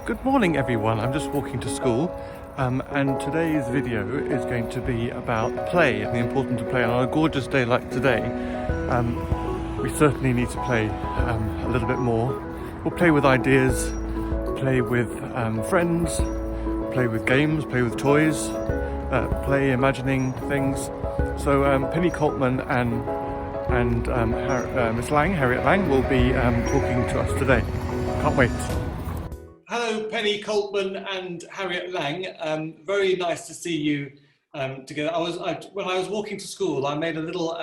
Good morning everyone, I'm just walking to school and today's video is going to be about play and the importance of play. On a gorgeous day like today, we certainly need to play a little bit more. We'll play with ideas, play with friends, play with games, play with toys, play imagining things. So Penny Coltman and Miss Lang, Harriet Lang, will be talking to us today. Can't wait. Hello, Penny Coltman and Harriet Lang. Very nice to see you together. When I was walking to school, I made a little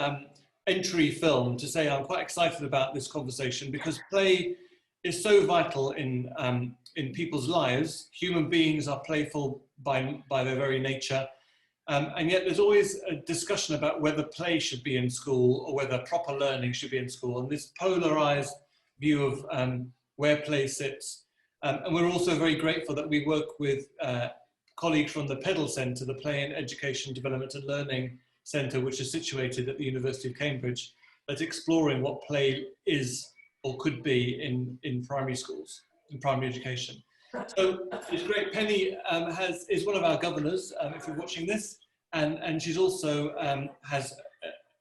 entry film to say I'm quite excited about this conversation because play is so vital in people's lives. Human beings are playful by their very nature, and yet there's always a discussion about whether play should be in school or whether proper learning should be in school, and this polarized view of where play sits. And we're also very grateful that we work with colleagues from the PEDAL Centre, the Play and Education Development and Learning Centre, which is situated at the University of Cambridge, that's exploring what play is or could be in primary schools, in primary education. So it's great. Penny is one of our governors, if you're watching this, and she's also has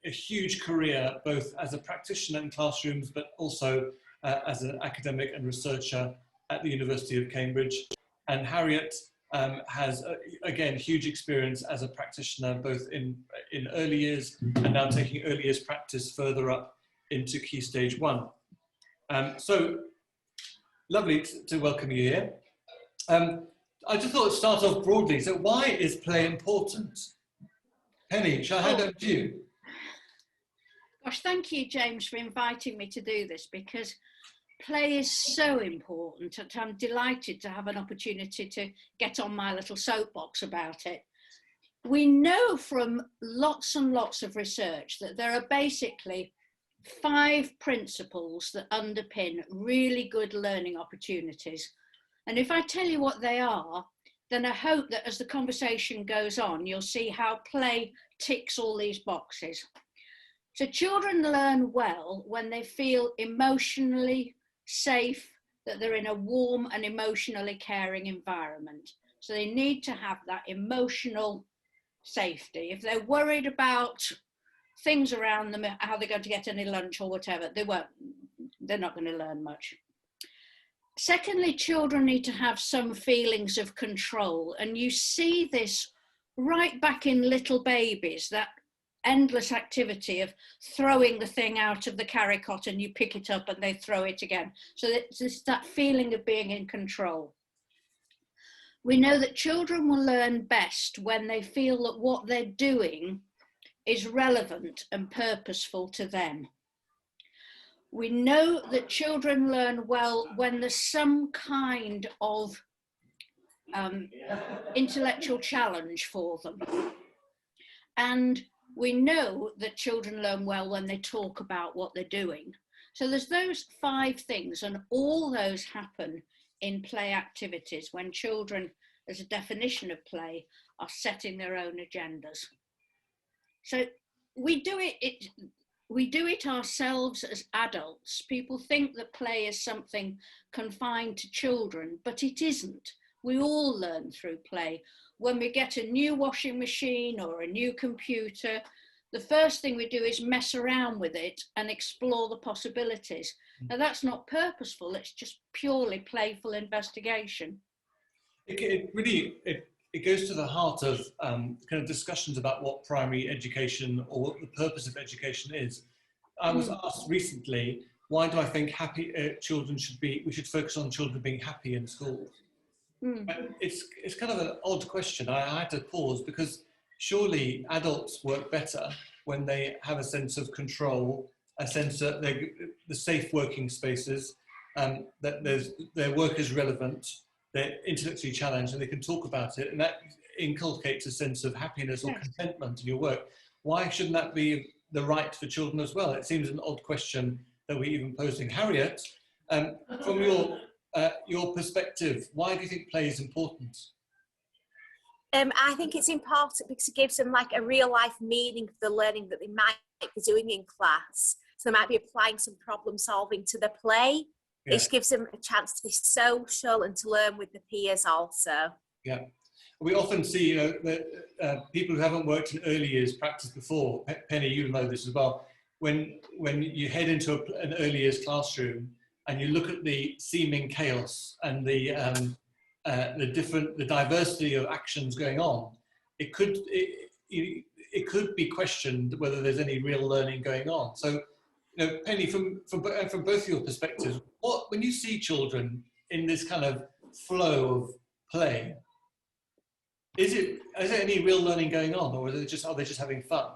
a huge career, both as a practitioner in classrooms, but also as an academic and researcher at the University of Cambridge. And Harriet has, again, huge experience as a practitioner, both in early years and now taking early years practice further up into Key Stage 1. So lovely to welcome you here. I just thought I'd start off broadly. So why is play important? Penny, shall I hand over to you? Gosh, thank you, James, for inviting me to do this, because play is so important, and I'm delighted to have an opportunity to get on my little soapbox about it. We know from lots and lots of research that there are basically 5 principles that underpin really good learning opportunities. And if I tell you what they are, then I hope that as the conversation goes on, you'll see how play ticks all these boxes. So children learn well when they feel emotionally safe, that they're in a warm and emotionally caring environment. So they need to have that emotional safety. If they're worried about things around them, how they're going to get any lunch or whatever, they're not going to learn much. Secondly, children need to have some feelings of control, and you see this right back in little babies, that endless activity of throwing the thing out of the carry cot and you pick it up and they throw it again. So it's that feeling of being in control. We know that children will learn best when they feel that what they're doing is relevant and purposeful to them. We know that children learn well when there's some kind of intellectual challenge for them. And we know that children learn well when they talk about what they're doing. So there's those 5 things, and all those happen in play activities when children, as a definition of play, are setting their own agendas. So we do it ourselves as adults. People think that play is something confined to children, but it isn't. We all learn through play. When we get a new washing machine or a new computer, the first thing we do is mess around with it and explore the possibilities. Now that's not purposeful, it's just purely playful investigation. It goes to the heart of kind of discussions about what primary education or what the purpose of education is. I was asked recently, why do I think happy children we should focus on children being happy in school? It's kind of an odd question. I had to pause because surely adults work better when they have a sense of control, a sense that the safe working spaces, that their work is relevant, they're intellectually challenged, and they can talk about it, and that inculcates a sense of happiness or contentment in your work. Why shouldn't that be the right for children as well? It seems an odd question that we're even posing. Harriet, from your perspective, why do you think play is important? I think it's important because it gives them like a real life meaning for the learning that they might be doing in class. So they might be applying some problem solving to the play. It just gives them a chance to be social and to learn with the peers also. Yeah. We often see, you know, that people who haven't worked in early years practice before. Penny, you know this as well. When you head into an early years classroom and you look at the seeming chaos and the diversity of actions going on, it could be questioned whether there's any real learning going on. So, you know, Penny, from both your perspectives, when you see children in this kind of flow of play, is there any real learning going on, or are they just having fun?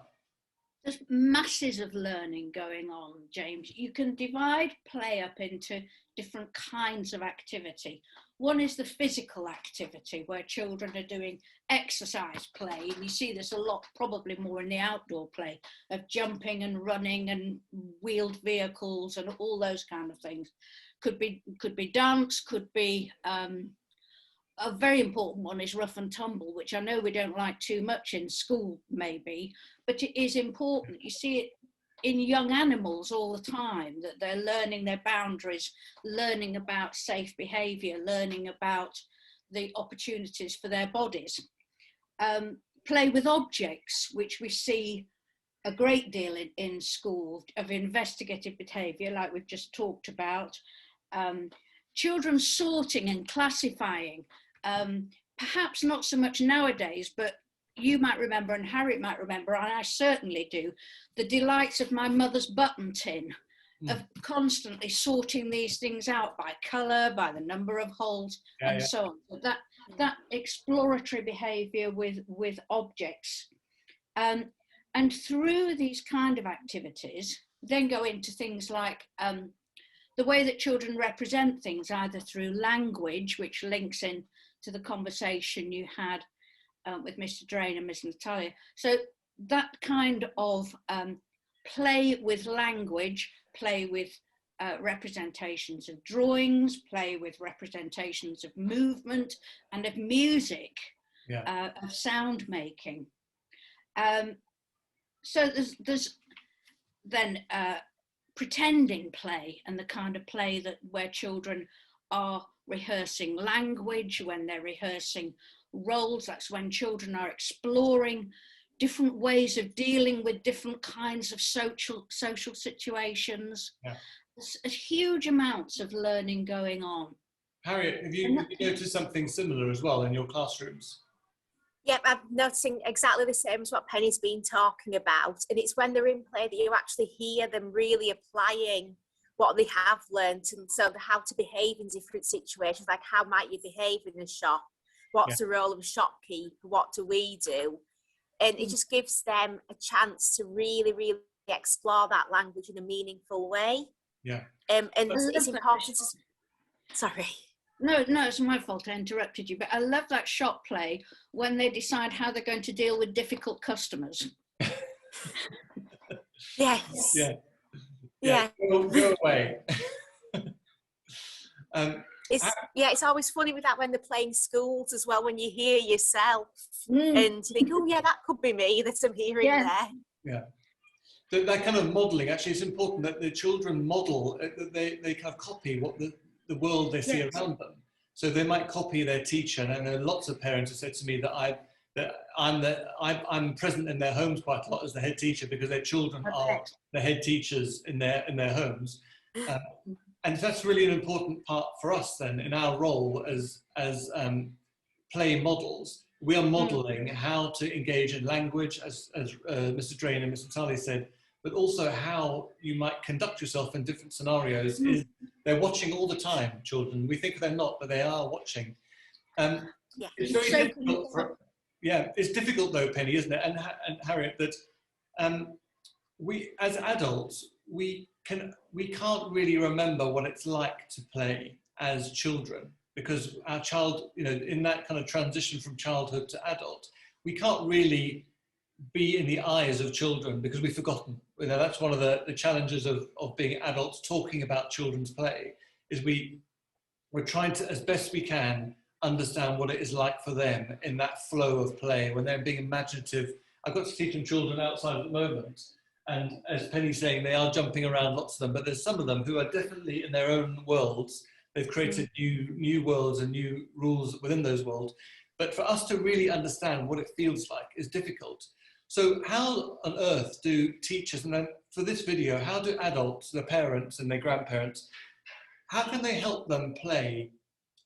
There's masses of learning going on, James. You can divide play up into different kinds of activity. One is the physical activity, where children are doing exercise play, and you see this a lot, probably more in the outdoor play, of jumping and running and wheeled vehicles and all those kind of things. Could be dance, could be a very important one is rough and tumble, which I know we don't like too much in school, maybe, but it is important. You see it in young animals all the time, that they're learning their boundaries, learning about safe behaviour, learning about the opportunities for their bodies. Play with objects, which we see a great deal in school, of investigative behaviour, like we've just talked about. Children sorting and classifying. Perhaps not so much nowadays, but you might remember, and Harriet might remember, and I certainly do, the delights of my mother's button tin, of constantly sorting these things out by colour, by the number of holes, so on. So that exploratory behaviour with objects. And through these kind of activities, then go into things like the way that children represent things, either through language, which links in to the conversation you had with Mr. Drain and Miss Natalia. So that kind of play with language, play with representations of drawings, play with representations of movement and of music, of sound making. So there's then pretending play, and the kind of play where children are rehearsing language, when they're rehearsing roles. That's when children are exploring different ways of dealing with different kinds of social situations. There's huge amounts of learning going on. Harriet, have you noticed something similar as well in your classrooms? Yep, I'm noticing exactly the same as what Penny's been talking about. And it's when they're in play that you actually hear them really applying what they have learned, and so how to behave in different situations, like how might you behave in a shop? What's the role of a shopkeeper? What do we do? And it just gives them a chance to really, really explore that language in a meaningful way. And it's important to... Sorry. No, it's my fault I interrupted you, but I love that shop play when they decide how they're going to deal with difficult customers. Yes. Go away. It's always funny with that when they're playing schools as well, when you hear yourself and you think, oh yeah, that could be me that I'm hearing there. That kind of modelling, actually, it's important that the children model, that they kind of copy what the world they see around them. So they might copy their teacher, and I know lots of parents have said to me that I'm present in their homes quite a lot as the head teacher, because their children are the head teachers in their homes. And that's really an important part for us then in our role as play models. We are modelling how to engage in language, as Mr. Drain and Mr. Talley said, but also how you might conduct yourself in different scenarios. They're watching all the time, children. We think they're not, but they are watching. It's very difficult it's difficult though, Penny, isn't it? And Harriet, that we as adults, we can't really remember what it's like to play as children, because our child, in that kind of transition from childhood to adult, we can't really be in the eyes of children because we've forgotten. That's one of the challenges of being adults talking about children's play, is we're trying to, as best we can, understand what it is like for them in that flow of play when they're being imaginative. I've got to teach them children outside at the moment, And as Penny's saying, they are jumping around, lots of them, but there's some of them who are definitely in their own worlds. They've created new worlds and new rules within those worlds. But for us to really understand what it feels like is difficult. So how on earth do teachers, and then for this video, how do adults, their parents and their grandparents, how can they help them play?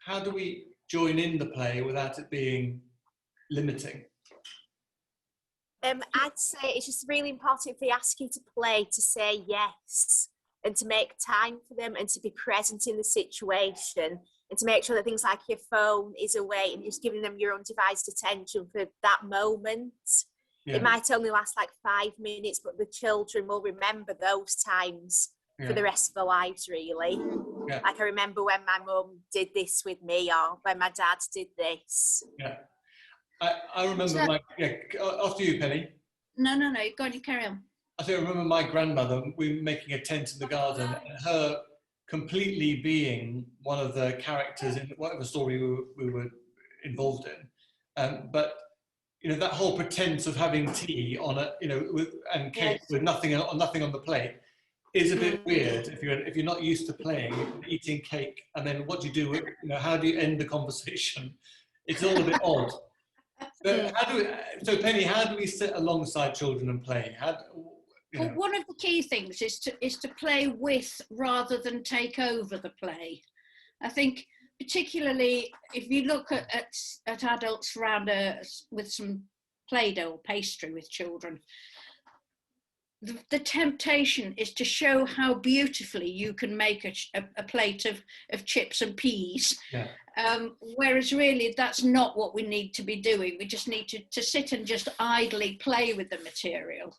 How do we join in the play without it being limiting? I'd say it's just really important if they ask you to play, to say yes, and to make time for them, and to be present in the situation, and to make sure that things like your phone is away and just giving them your undivided attention for that moment. Yeah. It might only last like 5 minutes, but the children will remember those times for the rest of their lives, really. Yeah. Like I remember when my mum did this with me, or when my dad did this. Yeah. I remember after you, Penny. No, go on, you carry on. I remember my grandmother, we were making a tent in the garden, and her completely being one of the characters in whatever story we were involved in. But, you know, that whole pretense of having tea on a, you know, and cake with nothing on the plate is a bit weird if you're not used to playing, eating cake, and then what do you do? You know, how do you end the conversation? It's all a bit odd. But so Penny, how do we sit alongside children and play? Well, one of the key things is to play with rather than take over the play. I think particularly if you look at adults around with some Play-Doh or pastry with children, the temptation is to show how beautifully you can make a plate of chips and peas. Yeah. Whereas really that's not what we need to be doing. We just need to sit and just idly play with the material,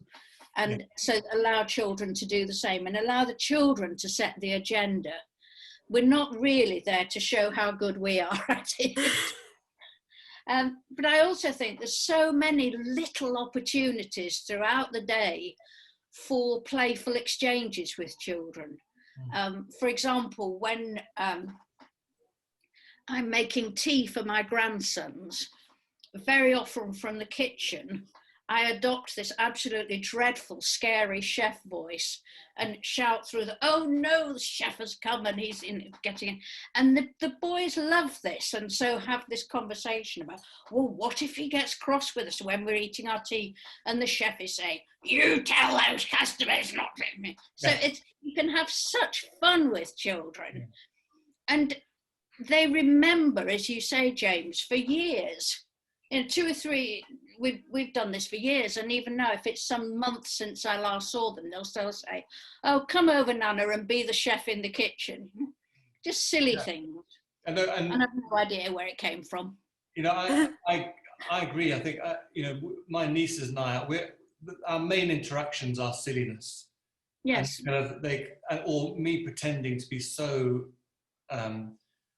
and so allow children to do the same and allow the children to set the agenda. We're not really there to show how good we are at it. But I also think there's so many little opportunities throughout the day for playful exchanges with children. For example, when I'm making tea for my grandsons, very often from the kitchen, I adopt this absolutely dreadful, scary chef voice and shout through oh no, the chef has come and he's getting in. And the boys love this, and so have this conversation about, well, what if he gets cross with us when we're eating our tea? And the chef is saying, you tell those customers not to me. So you can have such fun with children. And they remember, as you say, James, for years. In 2 or 3, we've done this for years, and even now, if it's some months since I last saw them, they'll still say, oh, come over, Nana, and be the chef in the kitchen. Just silly things. And I have no idea where it came from. You know, I agree. I think, you know, my nieces and I, our main interactions are silliness. Yes. And kind of or me pretending to be so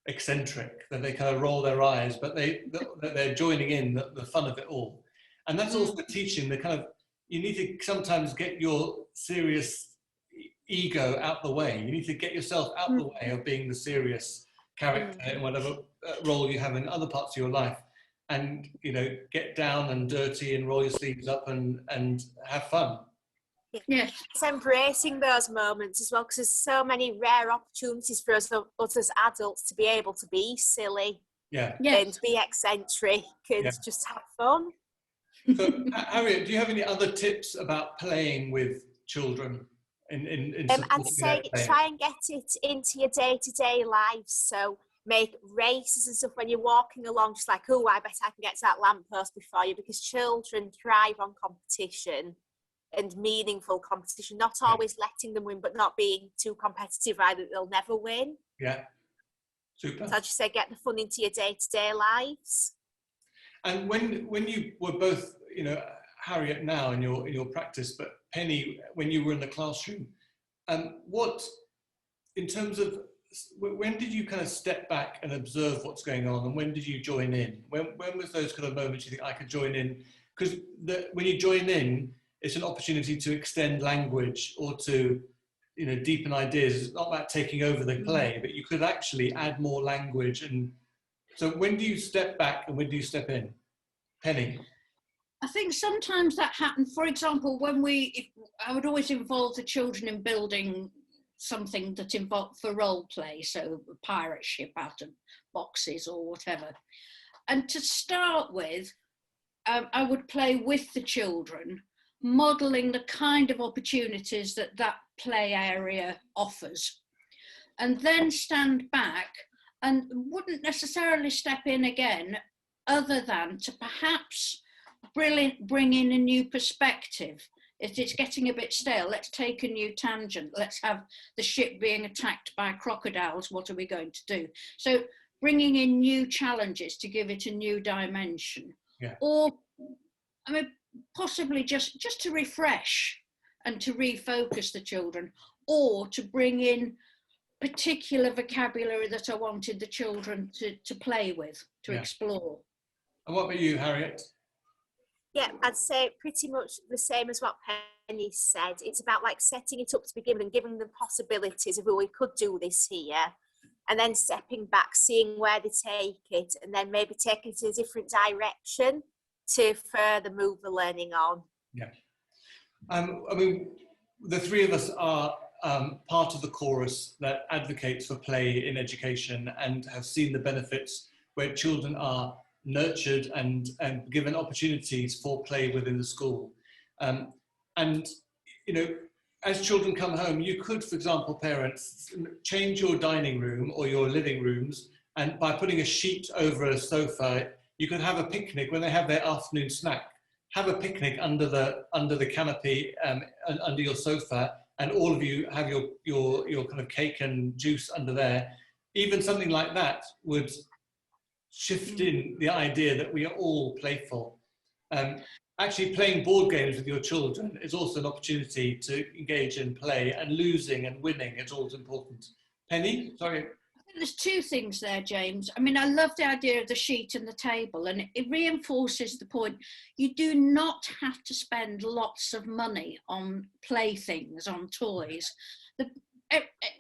eccentric that they kind of roll their eyes, but they're joining in the fun of it all. And that's also teaching the kind of, you need to sometimes get your serious ego out the way. You need to get yourself out the way of being the serious character in whatever role you have in other parts of your life, and, you know, get down and dirty and roll your sleeves up and have fun. Yeah. It's embracing those moments as well, because there's so many rare opportunities for us as adults to be able to be silly and be eccentric and just have fun. So, Harriet, do you have any other tips about playing with children? I'd say try and get it into your day-to-day lives. So make races and stuff when you're walking along, just like, oh, I bet I can get to that lamppost before you, because children thrive on competition and meaningful competition, not always letting them win, but not being too competitive either, they'll never win. Yeah, super. So I'd just say get the fun into your day-to-day lives. And when you were both, you know, Harriet now in your practice, but Penny, when you were in the classroom, what, in terms of, when did you kind of step back and observe what's going on, and when did you join in? When was those kind of moments you think I could join in? Because when you join in, it's an opportunity to extend language or to, you know, deepen ideas. It's not about taking over the play, but you could actually add more language. And so when do you step back and when do you step in? Penny? I think sometimes that happened. For example, I would always involve the children in building something that involved for role play, so a pirate ship out of boxes or whatever. And to start with, I would play with the children, modelling the kind of opportunities that that play area offers, and then stand back and wouldn't necessarily step in again, other than to perhaps bring in a new perspective. If it's getting a bit stale, let's take a new tangent. Let's have the ship being attacked by crocodiles. What are we going to do? So bringing in new challenges to give it a new dimension. Yeah. Or, I mean, possibly just to refresh and to refocus the children, or to bring in particular vocabulary that I wanted the children to play with, to explore. And what about you, Harriet? Yeah, I'd say pretty much the same as what Penny said. It's about like setting it up to begin with and giving them possibilities of, well, we could do this here, and then stepping back, seeing where they take it, and then maybe taking it in a different direction to further move the learning on. Yeah. I mean, the three of us are part of the chorus that advocates for play in education and have seen the benefits where children are nurtured and given opportunities for play within the school. And, you know, as children come home, you could, for example, parents, change your dining room or your living rooms, and by putting a sheet over a sofa, you could have a picnic when they have their afternoon snack. Have a picnic under the canopy, under your sofa, and all of you have your kind of cake and juice under there. Even something like that would shift in the idea that we are all playful. Actually, playing board games with your children is also an opportunity to engage in play, and losing and winning is always important. Penny, sorry. I think there's two things there, James. I mean, I love the idea of the sheet and the table, and it reinforces the point. You do not have to spend lots of money on playthings, on toys.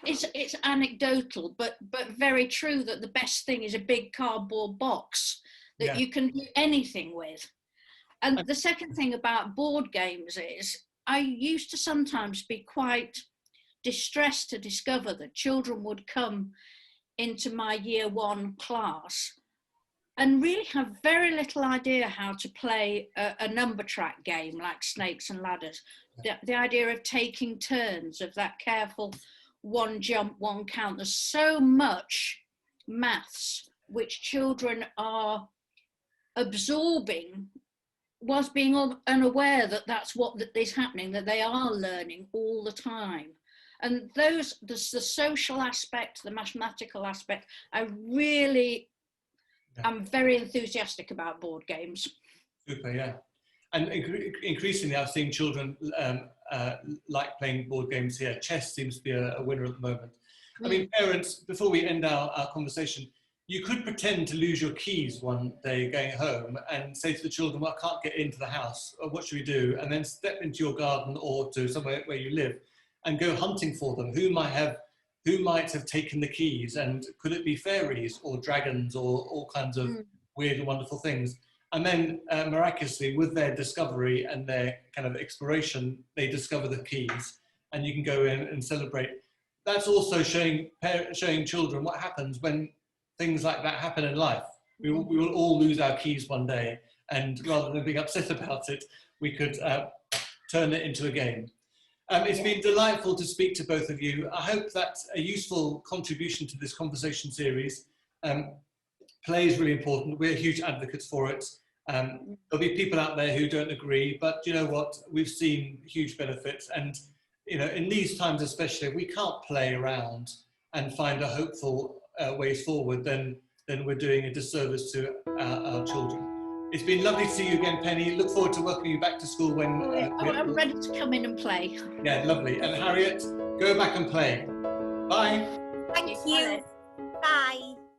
It's anecdotal, but very true that the best thing is a big cardboard box that you can do anything with. And the second thing about board games is I used to sometimes be quite distressed to discover that children would come into my year one class and really have very little idea how to play a number track game like Snakes and Ladders. The idea of taking turns, of that careful one jump, one count. There's so much maths which children are absorbing whilst being unaware that that's what is happening, that they are learning all the time. And the social aspect, the mathematical aspect, I really am very enthusiastic about board games. Super, yeah. And increasingly, I've seen children like playing board games here. Chess seems to be a winner at the moment. I mean, parents, before we end our conversation, you could pretend to lose your keys one day going home and say to the children, well, I can't get into the house. What should we do? And then step into your garden or to somewhere where you live and go hunting for them. Who might have taken the keys? And could it be fairies or dragons or all kinds of weird and wonderful things? And then miraculously, with their discovery and their kind of exploration, they discover the keys, and you can go in and celebrate. That's also showing children what happens when things like that happen in life. We will all lose our keys one day, and rather than being upset about it, we could turn it into a game. It's been delightful to speak to both of you. I hope that's a useful contribution to this conversation series. Play is really important. We're huge advocates for it. There'll be people out there who don't agree, but you know what? We've seen huge benefits, and you know, in these times especially, if we can't play around and find a hopeful ways forward, then we're doing a disservice to our children. It's been lovely to see you again, Penny. Look forward to welcoming you back to school when... I'm ready to come in and play. Yeah, lovely. And Harriet, go back and play. Bye. Thank you. Bye.